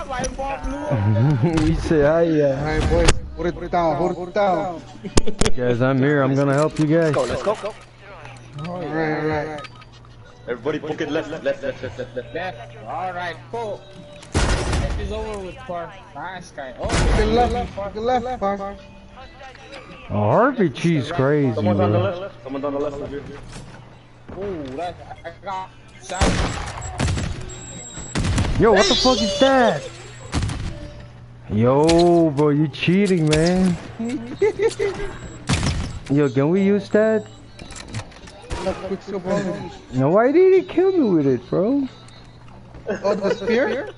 My bomb blew up. You say hiya. Alright, boys, hold it down, hold it down. Guys, I'm here. I'm gonna help you guys. Let's go. Alright. Everybody book it left. Left. Alright, cool. This is over with, Park. Nice guy. Oh, Good left, Park. Oh, RPG's crazy, Someone's on the bro. left. Someone's on the left of you. ooh, that I got shot. Yo, what the fuck is that? Yo, bro, you cheating, man. Yo, can we use that? No, why did he kill me with it, bro? Oh, the spear?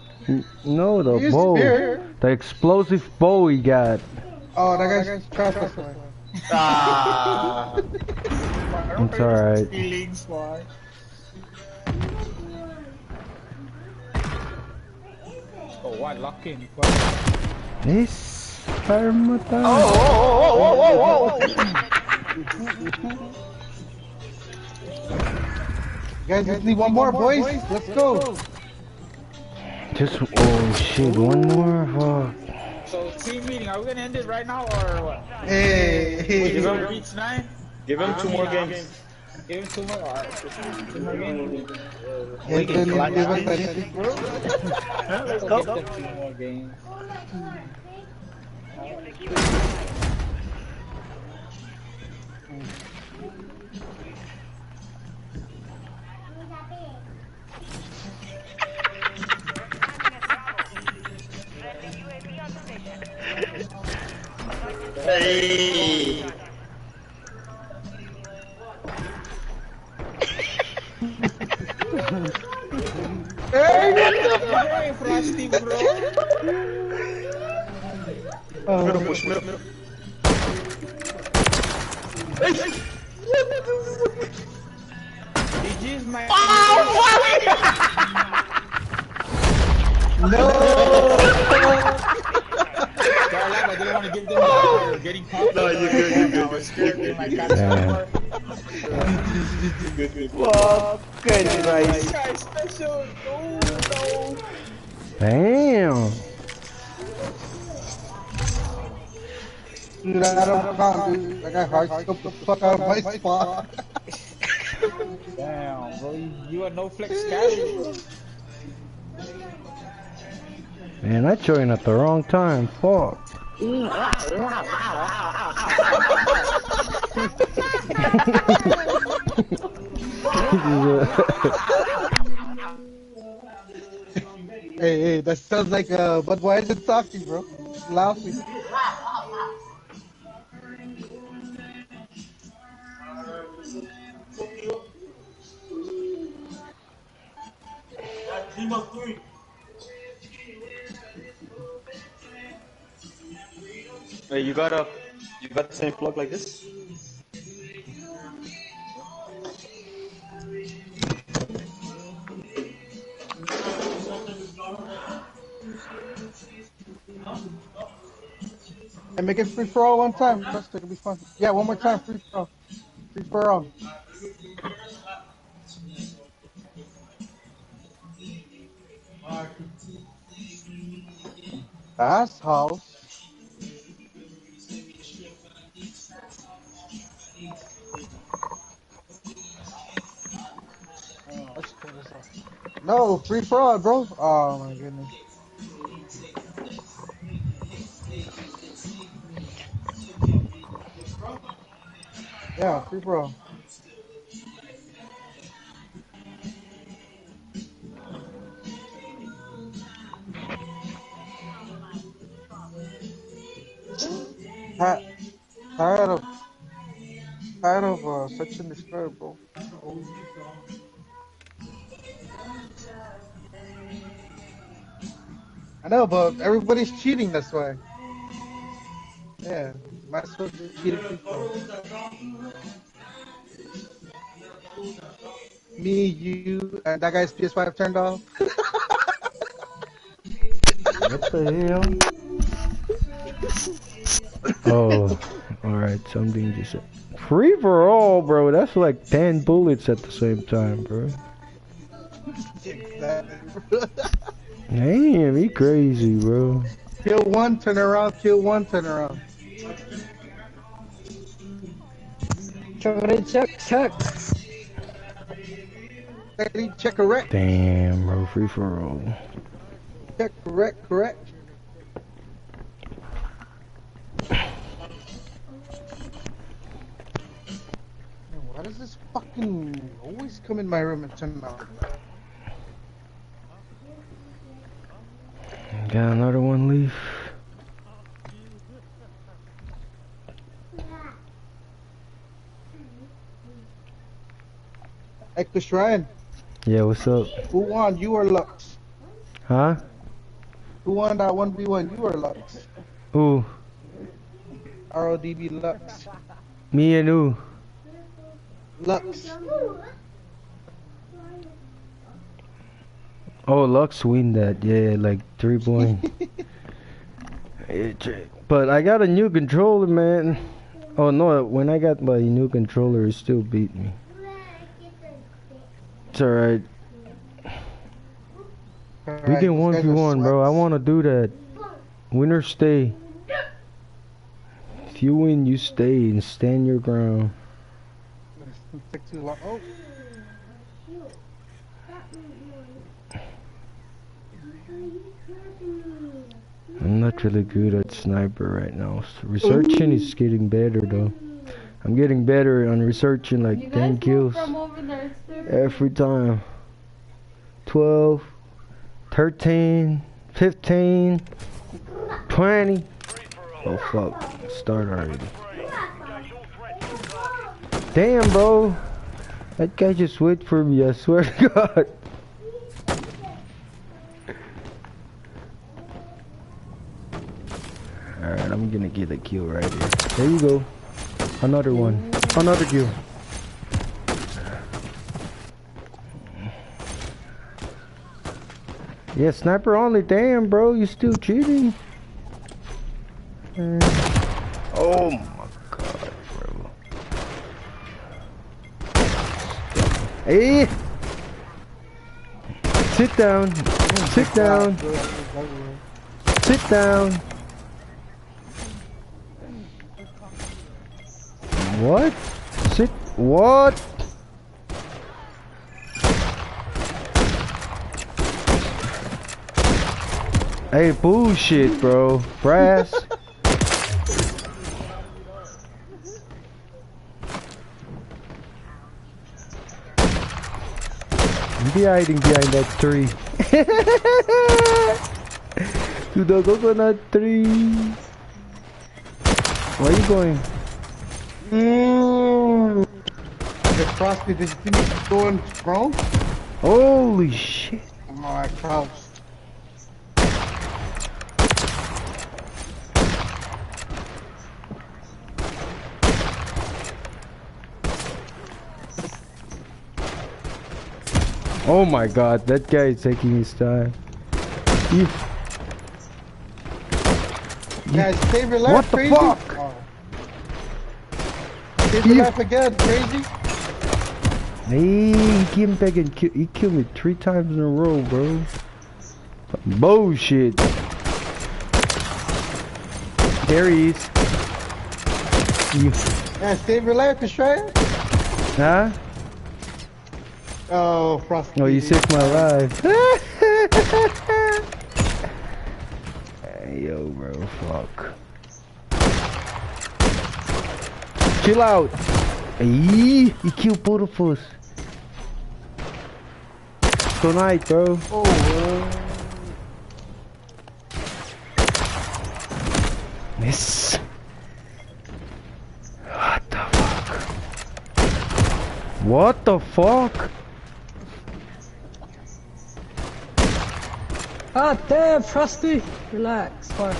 No, the Use bow. spear. The explosive bow he got. Oh, that guy's trash this way. Ah. It's alright. Feelings, why? Oh, what? Lock in. This Parmata. Oh. Guys, just need one more, boys. Let's go. Just, oh shit, one more? Fuck. So, team meeting, are we gonna end it right now or what? Hey. Give him, Reach 9? give him 2 more games. Give him 2 more. Alright, 2 more games. We can give us anything, bro. Let's go. Give them 2 more games. Hey. Hey, Frosty, bro. Middle push, middle. DG's my. I didn't want to give them the getting caught. No, you're good. I was scared they might catch Yeah. Good advice. This guy's special. Oh, no. Damn. Dude, I don't count, dude. I got hard scoped the fuck out of my spot. Damn, bro. You are no flex carry. Man, I joined at the wrong time. Fuck. Hey, that sounds like Budweiser talking, bro. Laughing. Hey, you got the same plug like this? And make it free for all one time. That's gonna be fun. Yeah, one more time, free for all. Free for all. That's house. Let's pull this off. No, free for all, bro. Oh my goodness. Yeah, free for all. Tired of search and destroy, bro. I know, but everybody's cheating. That's why. Yeah, might as well just cheat it. Me, you, and that guy's PS5 turned off. What the hell? Oh, Alright, something just... Free for all, bro. That's like 10 bullets at the same time, bro. Damn, he crazy, bro. Kill one, turn around. Kill one, turn around. Check. Check correct. Damn, bro. Free for all. Check correct. Why does this fucking always come in my room and turn on? Got another one leaf. Hey, KOSRAEAN, Yeah, what's up? who won? You or Lux? Huh? Who won that 1v1? You or Lux? Who? RODB Lux. Me and who? Lux. Oh, Lux win that. Yeah, like 3 points. But I got a new controller, man. Oh no, when I got my new controller, it still beat me. It's alright. We can 1v1, bro. I want to do that. Winner stay. If you win, you stay and stand your ground. Take too long. Oh. I'm not really good at sniper right now. So researching is getting better though. I'm getting better on researching, like 10 kills every time. 12, 13, 15, 20. Oh fuck, start already. Damn, bro. That guy just wait for me, I swear to God. Alright, I'm gonna get a kill right here. There you go. Another one. Another kill. Yeah, sniper only. Damn, bro. You still cheating? Oh my god, bro. Hey! Sit down. Sit down. Sit down. What? Sit. What? Hey, bullshit, bro. Brass. Be hiding behind that tree. To the coconut tree. Where are you going? The Frosty, did you see me going strong? Holy shit. Oh, I crouched. Oh my god, that guy is taking his time. You... Guys, save your life, What the crazy. fuck? Oh. Save your life again, crazy. Hey, he came back and he killed me 3 times in a row, bro. Bullshit. There he is. You... Yeah, save your life, KOSRAEAN. Huh? Oh, Frosty. Oh, you saved my life. Hey, yo, bro, fuck. Chill out. Hey, he killed both of us. Tonight, bro. Oh, Miss. What the fuck? What the fuck? Ah, damn, Frosty. Relax, fine.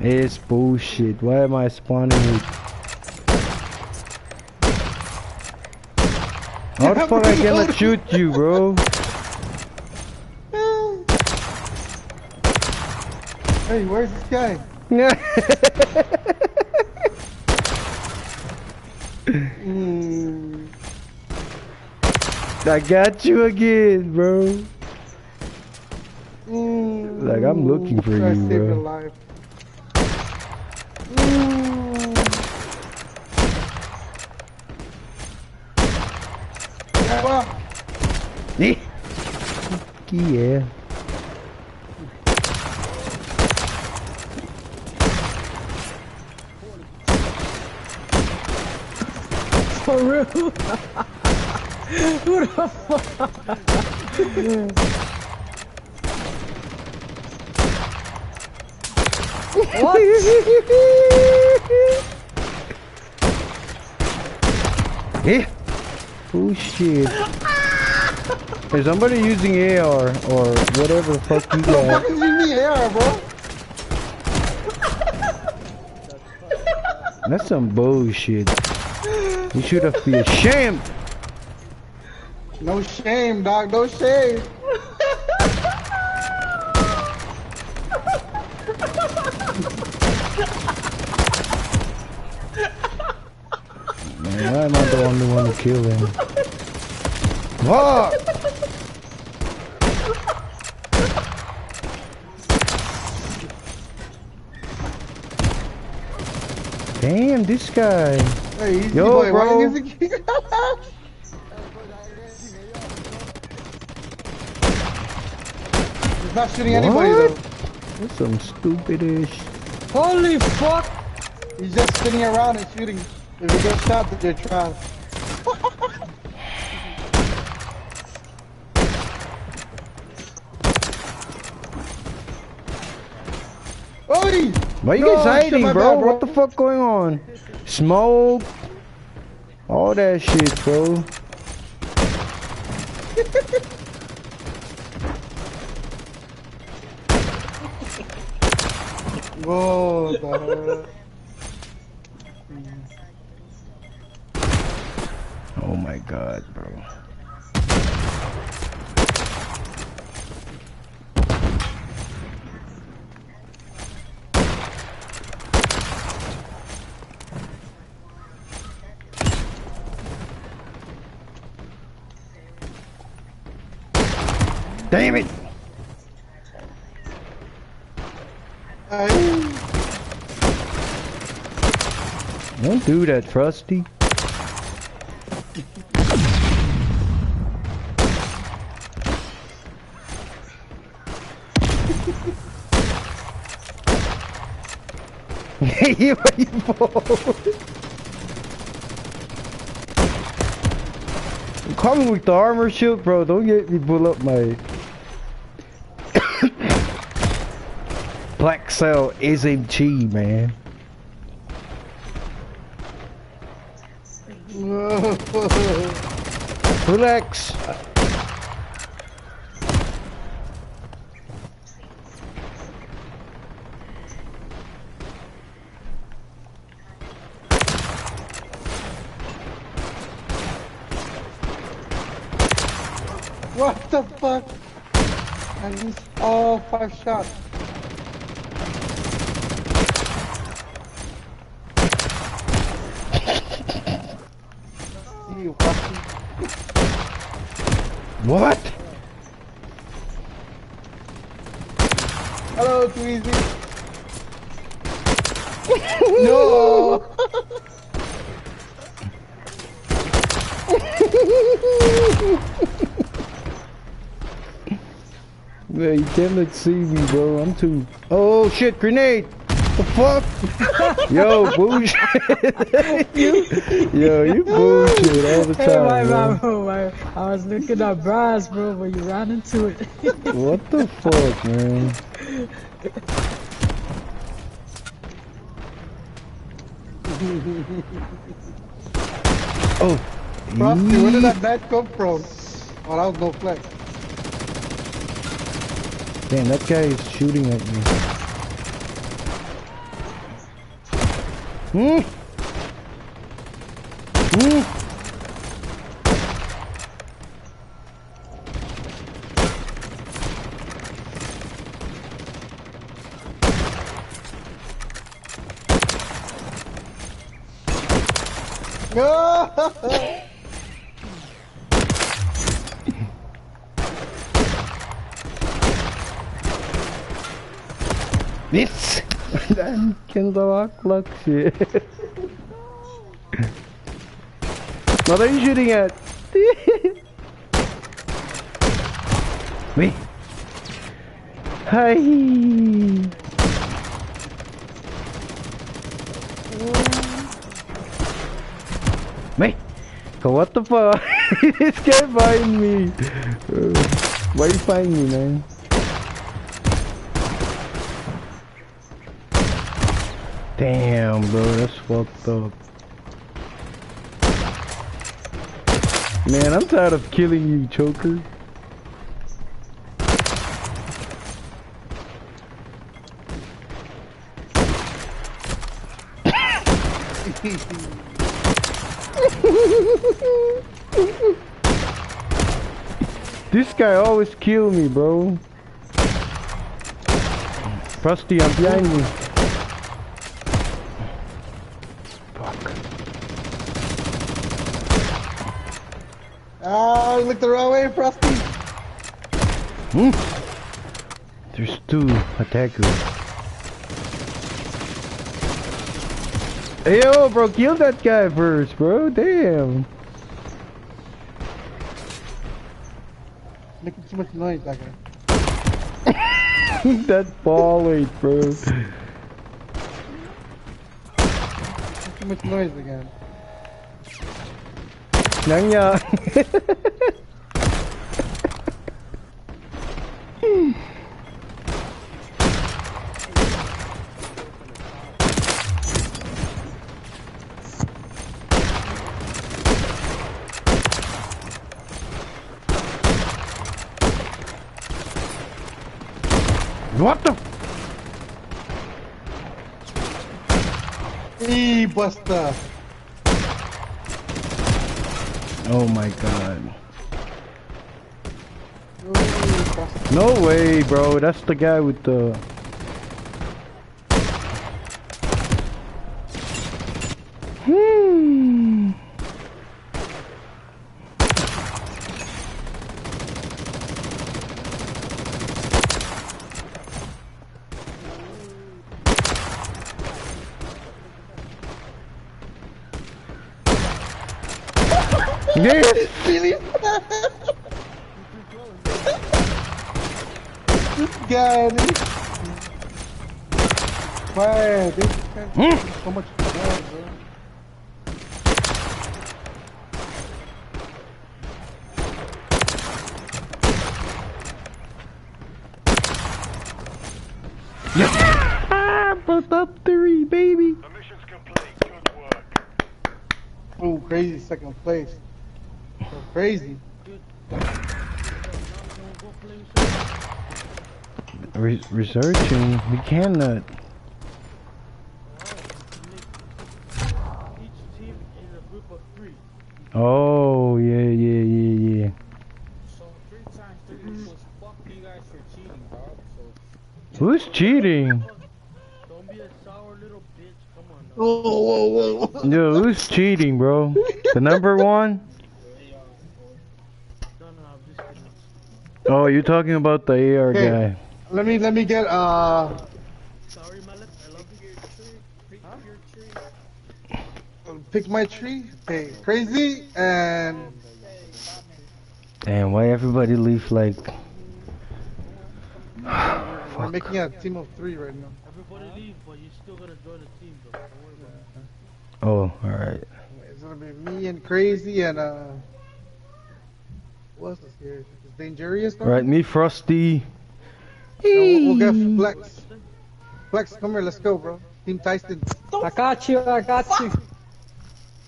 It's bullshit. Why am I spawning it? How the fuck I cannot shoot you, bro? hey, where's this guy? I got you again, bro. Like, I'm looking for Try to you, save your bro. life. Yeah. For real? Who the fuck? What? Yeah. Oh shit. Is somebody using AR or whatever the fuck you What the fuck got? is in the air, bro? That's some bullshit. You should have been ashamed. No shame, dog. No shame. Man, why am I the only one to kill him? Fuck! Damn, this guy. Hey, easy Yo, boy. bro. Why is it? He's not shooting anybody What? though. That's some stupid ass. Holy fuck! He's just spinning around and shooting. If he gets shot, then they're trash. Oi! Why you No, guys shit, hiding, my bro? bad, What the fuck going on? Smoke. All that shit, bro. Whoa, the hell? Oh my god, bro. Damn it! Don't do that, Frosty. Hey, what you I'm coming with the armor shield, bro. Don't get me pull up my Black Cell SMG, man. Relax. What the fuck? I missed all 5 shots. You fucking... What? Hello, Tweezy. No! Man, you cannot see me, bro. I'm too... Oh, shit, grenade! The fuck? Yo, bullshit. you bullshit all the Hey, time, my bro. bro, I was looking at brass, bro, but you ran into it. What the fuck, man? Oh. Frosty, where did that bat come from? Oh, that was no flex. Damn, that guy is shooting at me. Hmm? Hmm? No! This! Den kan det vara klaxig. What are you shooting at? Me. Hi. Me. So what the fuck? This guy find me. Why you find me, man? Damn, bro, that's fucked up. Man, I'm tired of killing you, choker. This guy always kill me, bro. Frosty, I'm behind you. Fuck. Oh, you looked the wrong way, Frosty. There's two attackers. Hey, yo, bro, kill that guy first, bro. Damn. Making too much noise, that guy. That ball weight, bro. Too much noise again. Nanya. What the? Hey, Buster. Oh my god. Ooh, Buster. No way, bro. That's the guy with the... Yes! Really? This guy, dude. Wow, this guy so much fun, bro. Ah, put up 3, baby. The mission's complete. Good work. Oh, crazy second place. So crazy. Researching. We cannot. Each team is a group of 3. Oh, yeah. So 3 times 3 equals fuck you guys for cheating, dog. So Who's cheating? Don't be a sour little bitch. Come on now. Whoa. Yo, who's cheating, bro? The number 1? No, I'm just kidding. Oh, you're talking about the AR Okay. guy. Let me get Sorry, Mallet. I love you. pick my tree. Okay, crazy and Damn, why everybody leave like... we're making a team of 3 right now. Everybody leave, but you're still gonna join the team, though. Don't worry about it. Oh, alright. It's gonna be me and crazy and who else is here? Is Dangerous? Right, me, Frosty. We'll get Flex. Flex, come here, let's go, bro. Team Tyson. I got you.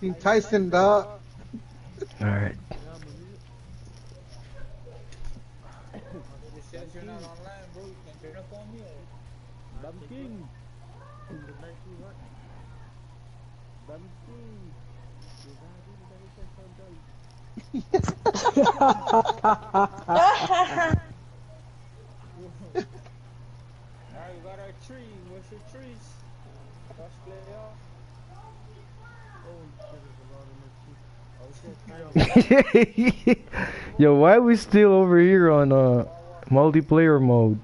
Team Tyson, dog. Alright. it says you're not online, bro. You can turn up on me. Damn king. Good night, sweetheart. Damn king. Alright, we got our tree. What's your trees? Let's play off. Oh, shit, there's a lot of Yo, why we still over here on multiplayer mode?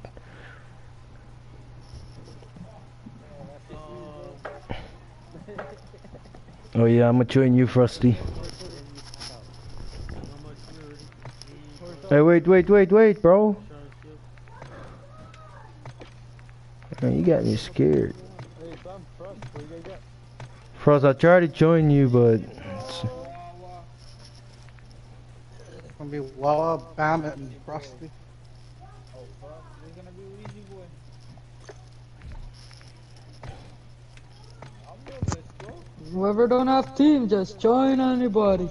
Oh yeah, I'ma join you, Frosty. Hey, wait, bro. Man, you got me scared. Frost, I tried to join you, but It's gonna be Wawa, Bam, and Frosty. It's gonna be easy boy. Let's go. Whoever don't have team, just join anybody.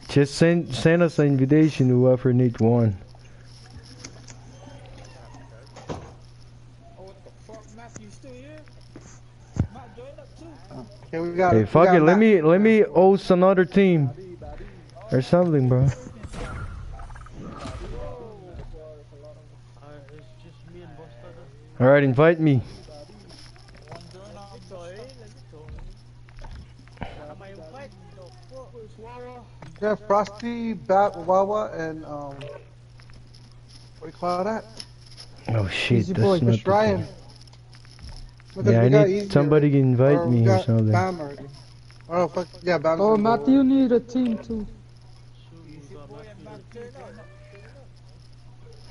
just send us an invitation to whoever need one. Oh, what the fuck, Matthew still here? Matt joined up too. Okay, we got. Hey, we fuck got it. Let Matt. me host another team or something, bro. It's just me and Buster. All right, invite me. One join up. Let's join. Am I inviting the fuck with Wawa? We got Frosty, Bat, Wawa, and what do you call that? Oh shit, Easy that's boy, not the Ryan. thing. Because Yeah, we I got need Easy somebody to already. invite Or we me or got something. Bam already. Oh fuck, yeah, Bam. Oh, Matthew, you need a team too. Easy boy and Matt join up.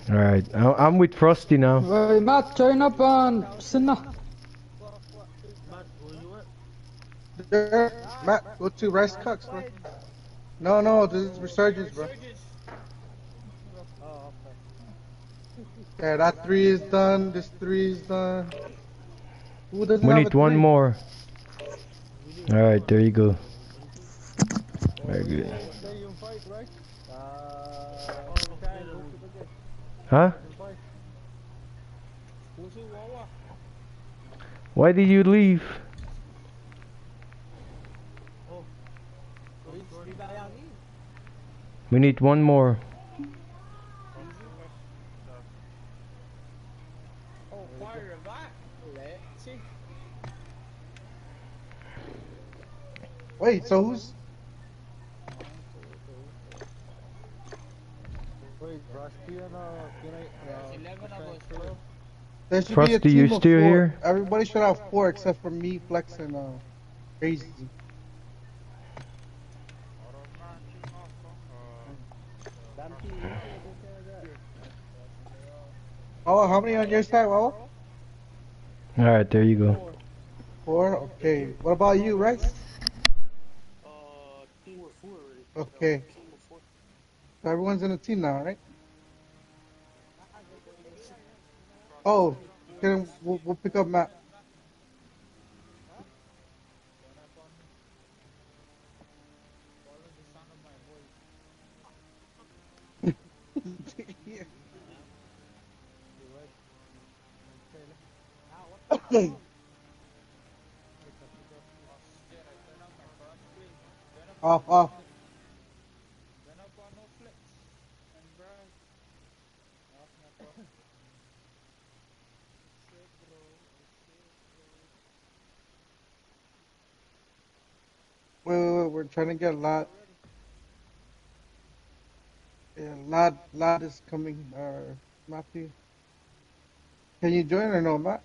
All right, I'm with Frosty now. Wait, Matt, join up on Sinna. Matt, where you at? There, Matt, go to Rice Cooks, bro. No, this is Resurgence, bro. Oh, Yeah, that 3 is done. This 3 is done. Who doesn't We have need a one 3? more. All right, there you go. Very good. Huh? who's who, Wawa? Why did you leave? We need one more. Oh, fire back. Let's see. Wait, so who's? There's 11 of us, bro. There should be a Frosty, you team of still 4. here? Everybody should have 4 except for me, Flex, and Crazy. Oh, how many on your side, Wawa? All right, there you go. 4. Okay. What about you, Rex? Team 4 already. Okay. So everyone's in a team now, right? Oh, we'll pick up Matt. Off. Wait, we're trying to get Lot. Yeah, Lot is coming, Matthew. Can you join or no, Matt?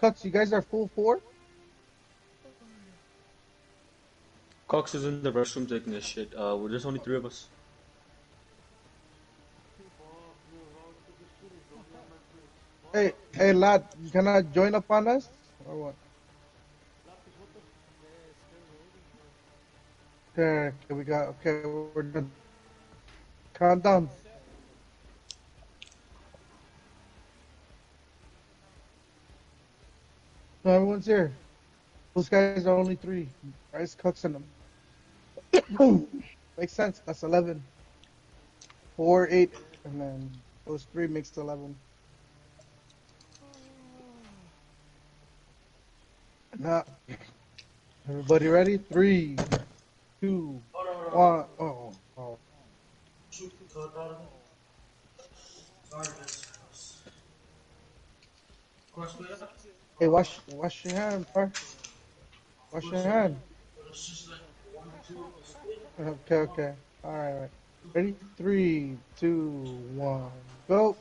Cuts, you guys are full 4? Cox is in the restroom taking a shit. There's only 3 of us. Hey, lad, you cannot join up on us? Or what? Okay, we're done. Countdown. No, everyone's here. Those guys are only 3. Rice Cooks and them. Makes sense, that's 11. 4, 8, and then those 3 makes 11. Nah, Everybody ready? 3, 2, 1. Oh. Hey, wash your hand, bro. Wash your hand. Okay. All right. Ready? 3, 2, 1, go.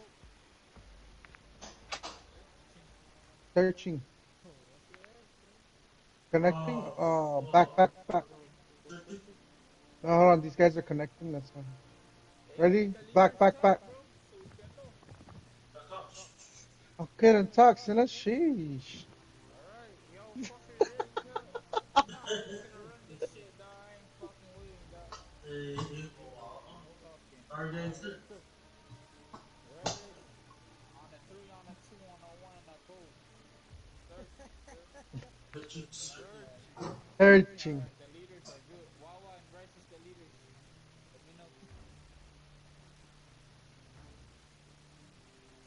Searching. Connecting. Back. No, hold on. These guys are connecting. That's fine. Ready? Back. Okay, then talk, Sinna. Sheesh. Alright, yo, fucking ready, bro. Nah, I'm just gonna run this shit, dog. I ain't fucking waiting, dog. No talking. Ready? On a 3, on a 2, on a 1, and a go. Searching. Searching. Alright, the leaders are good. Wawa and Bryce is the leaders. Let me know.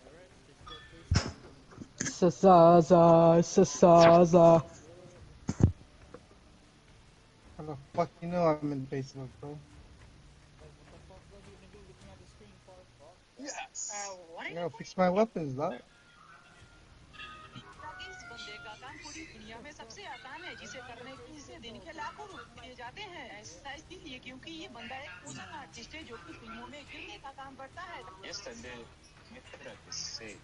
The rest is still facing. Sasaza. How the fuck you know I'm in Facebook, bro? What the fuck are you gonna do looking at the screen for? Fuck. Yes. I gotta fix my weapons, dog. इस बंदे का काम पूरी दुनिया में सबसे आसान है जिसे करने के इसे दिन के लाखों रुपए दिए जाते हैं ऐसा इसलिए क्योंकि ये बंदा एक पूजा आर्टिस्ट है जो कि फिल्मों में गिरने का काम करता है Yesterday, my therapist said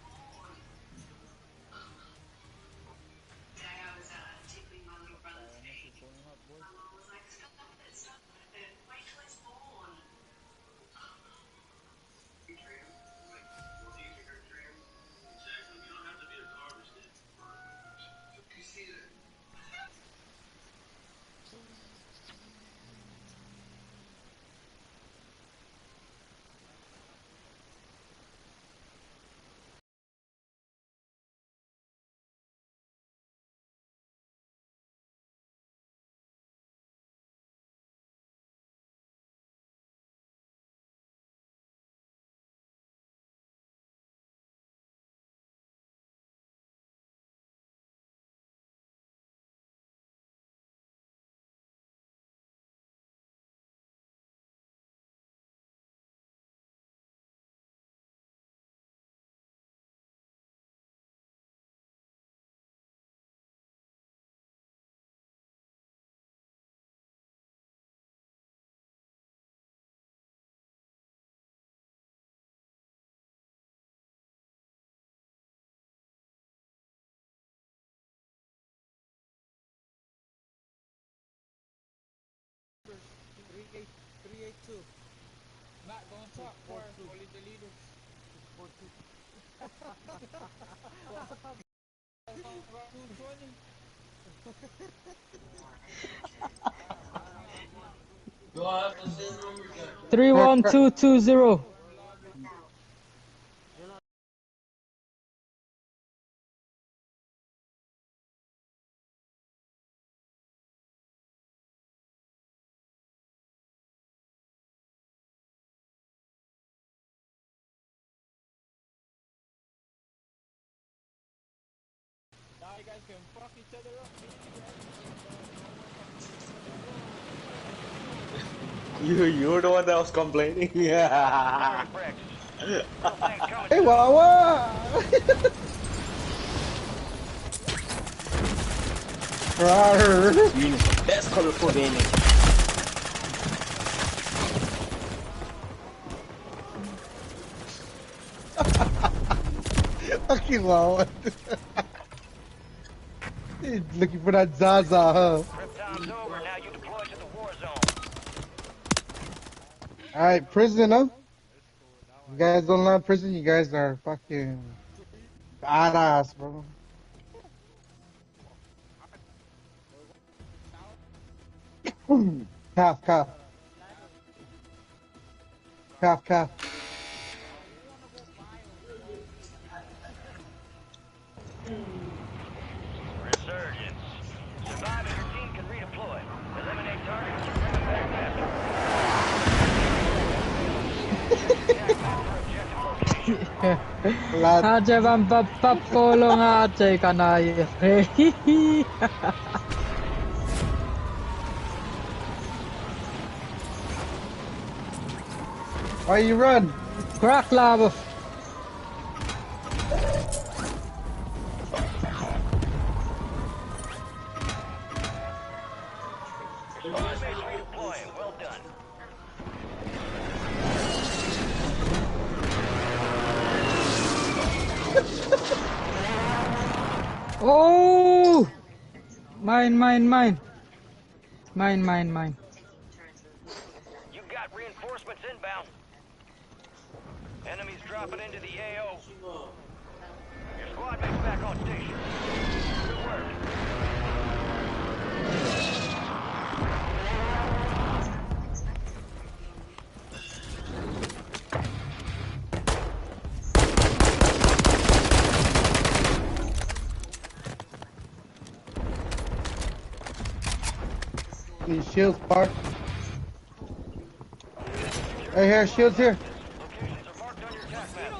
Alright, let me see. Pulling up, boys. Three eight two. Not gonna talk for only the leaders. 220. 31220. Now you guys can fuck each other up. You're the one that was complaining. Yeah. Hey, Wawa! Rawr. That's colorful gaming. Fucking Wawa. Looking for that Zaza, huh? Time's over now you deploy to the Warzone Alright, prison, huh? You guys don't love prison, you guys are fucking badass, bro. Calf. Resurgence survive and your team can redeploy eliminate targets and bring them back faster Aja bang papapolong aja kanay. Why you run? Crack lava. Redeploying. Well done. Oh! Mine. Mine. You got reinforcements inbound. Enemies dropping into the AO. Your squad mates back on station. Good work. Need shields, Park. Hey, here, shields here. Locations are marked on your attack map.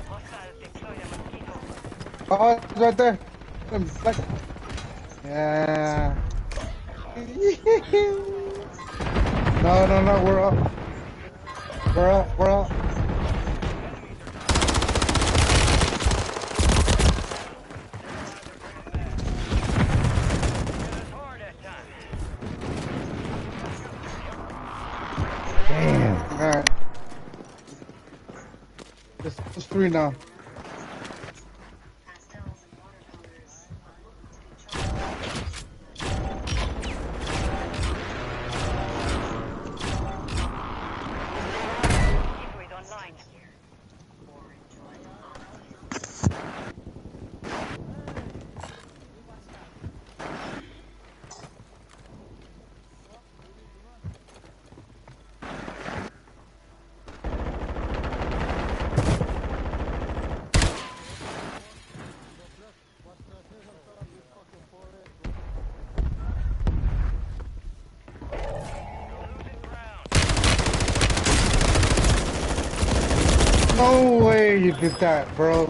Hostiles deploy a mosquito. Oh, it's right there. Like, yeah. No, we're up. We're up. It's hard that time. Damn. Alright. It's 3 now. Mosquito is online. Losing ground. No way you did that, bro.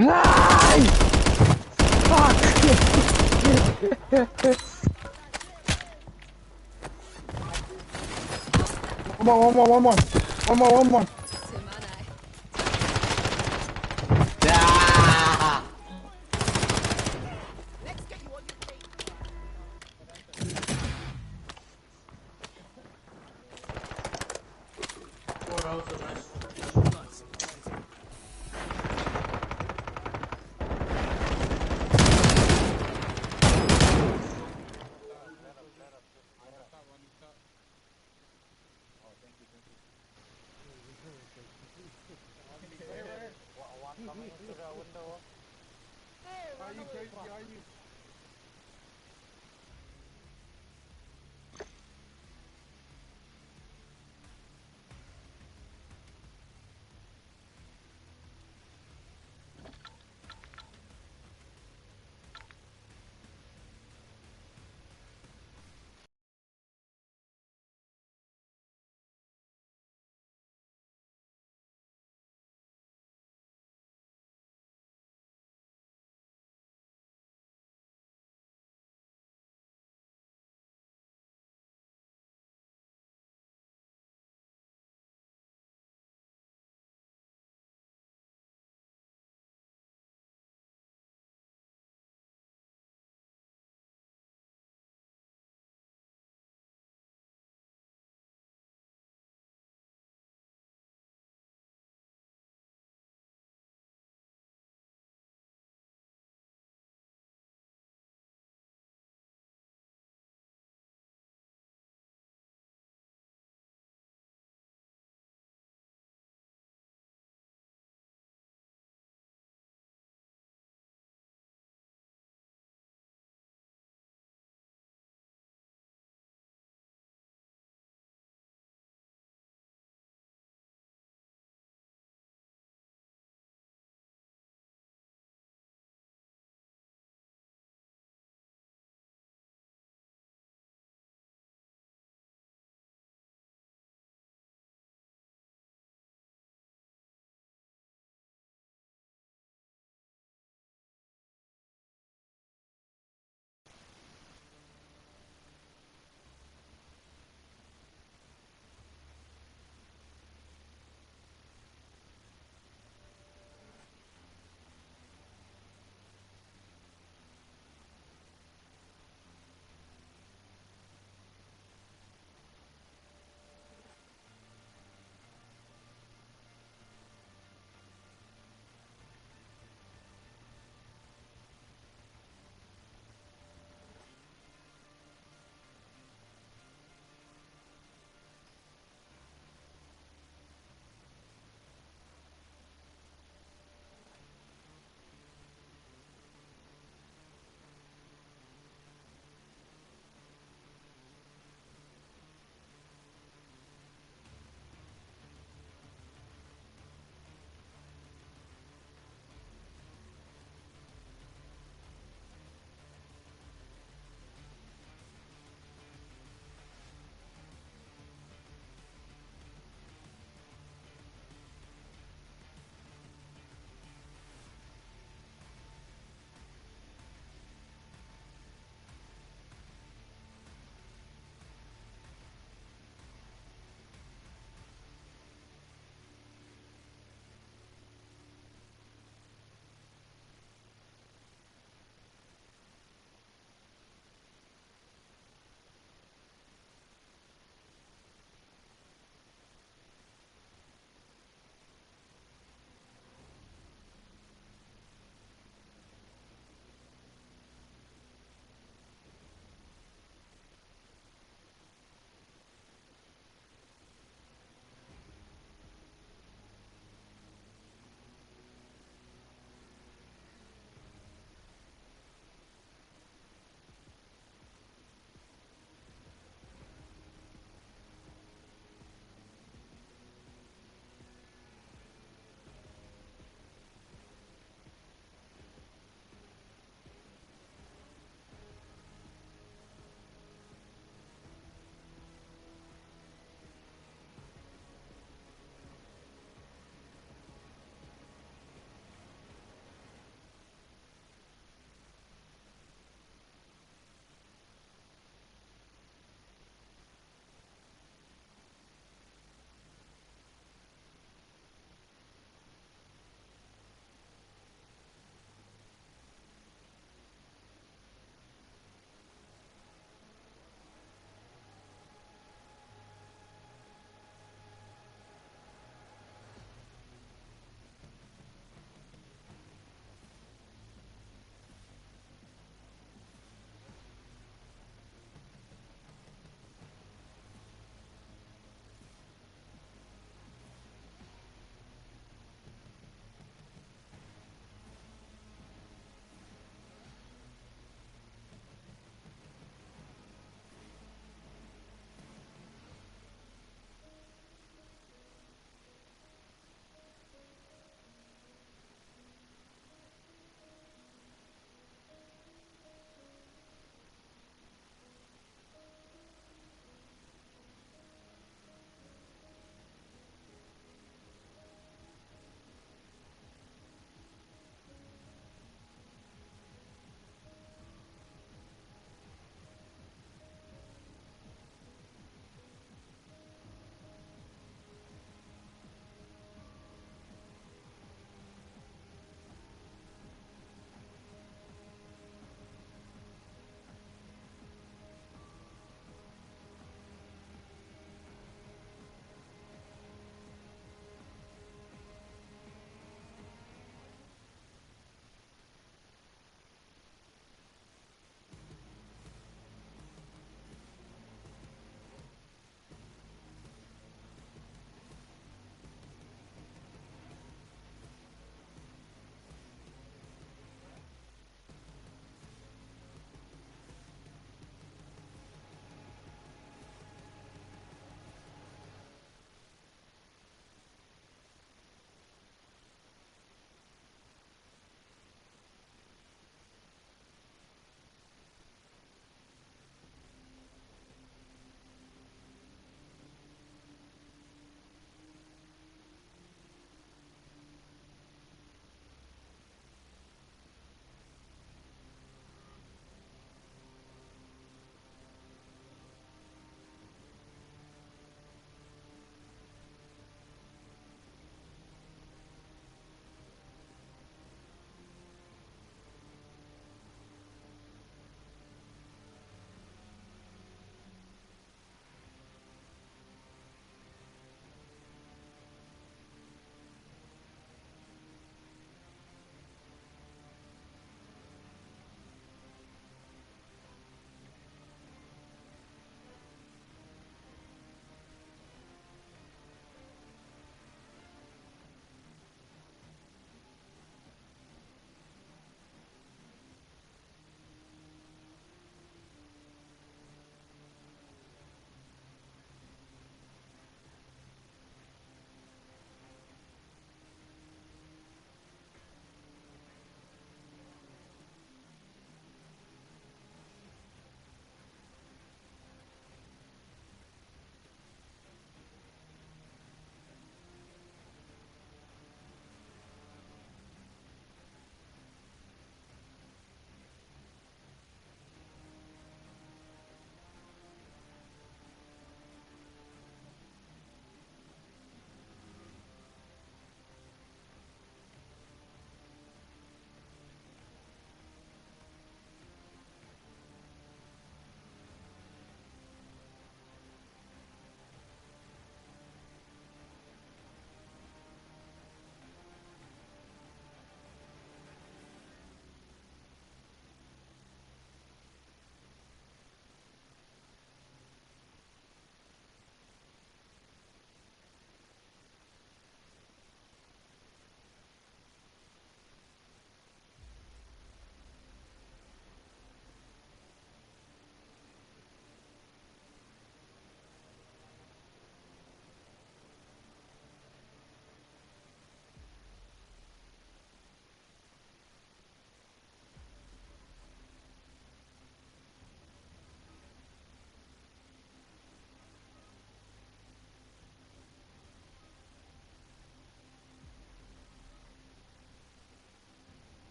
Ay! Fuck! One more. Are you crazy? Are you?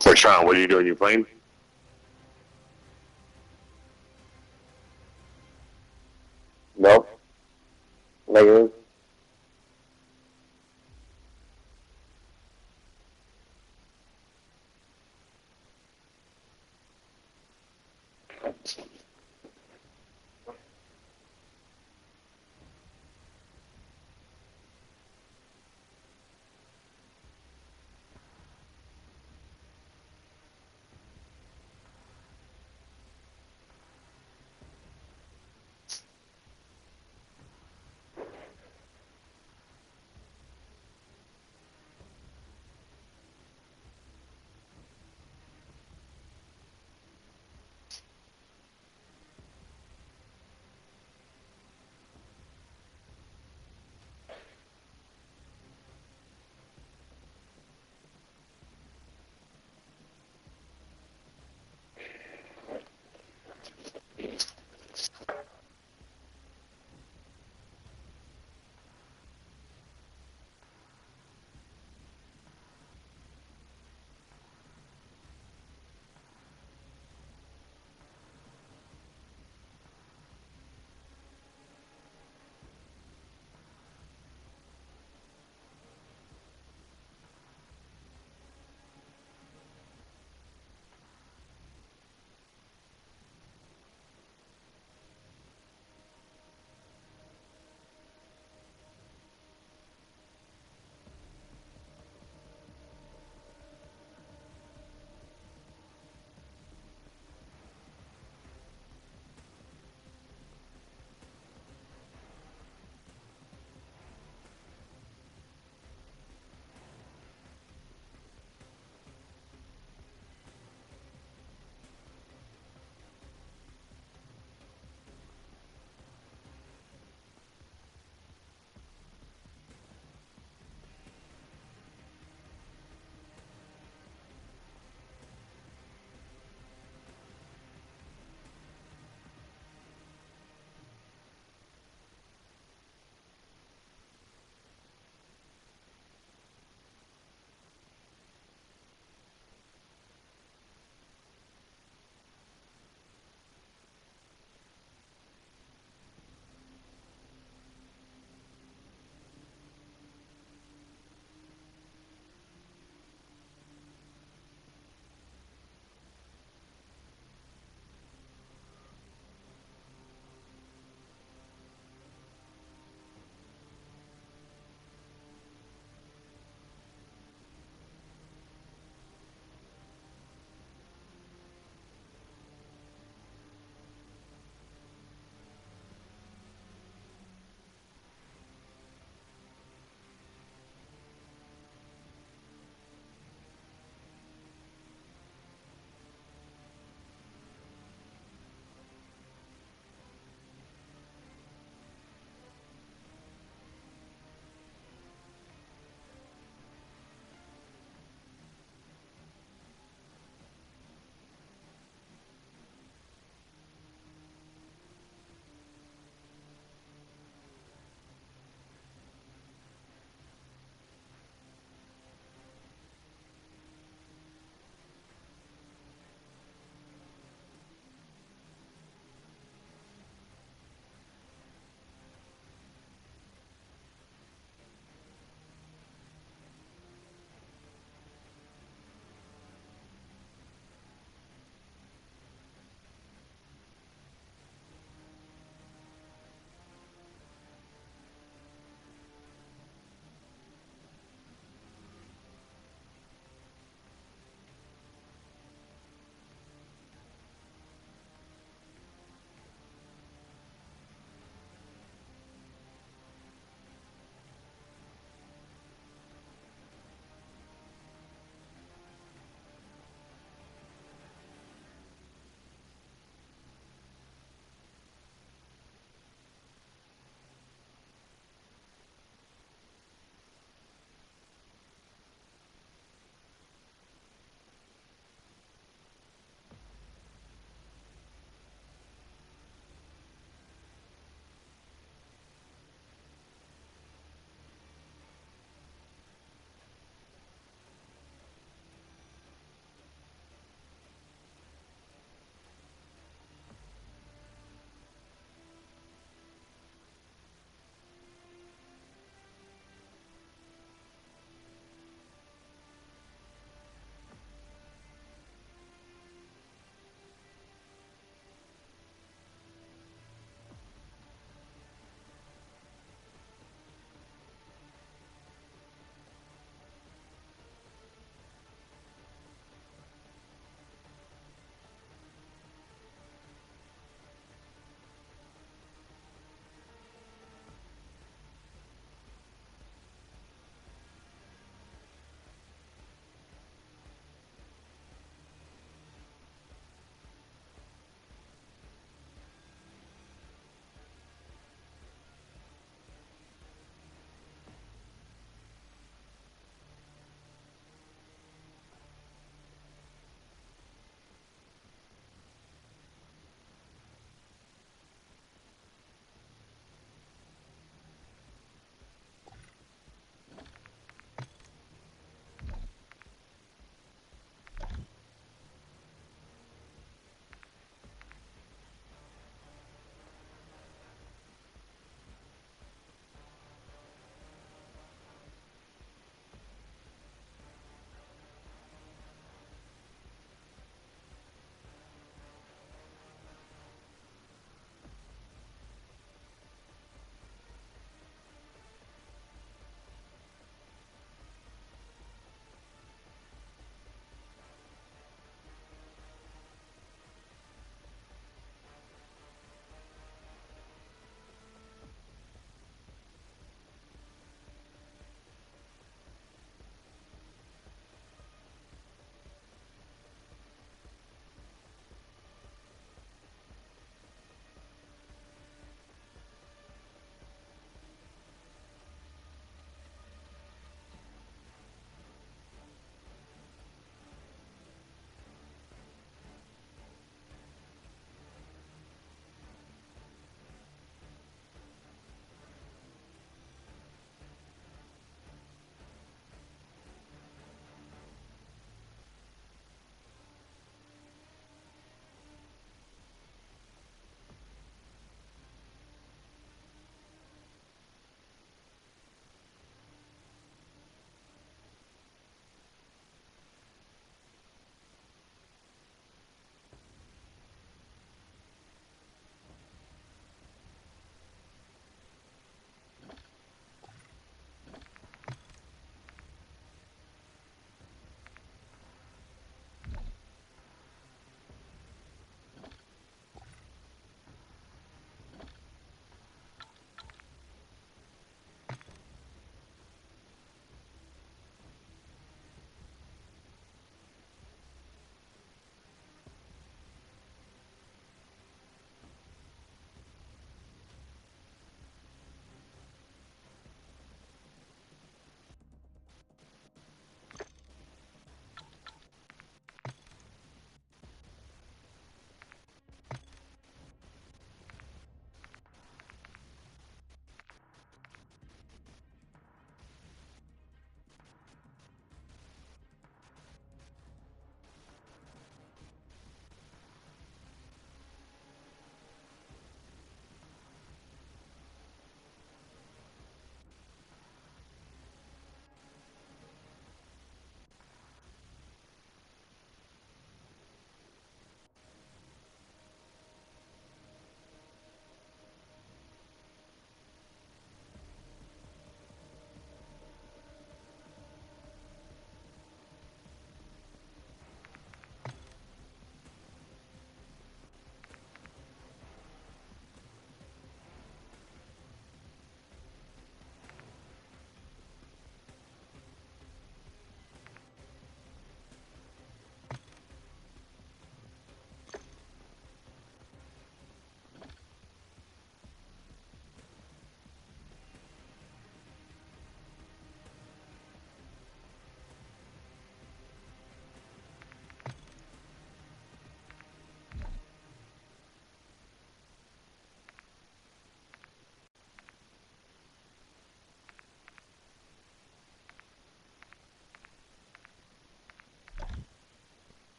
So Sean, what are you doing? You playing? No. Negative.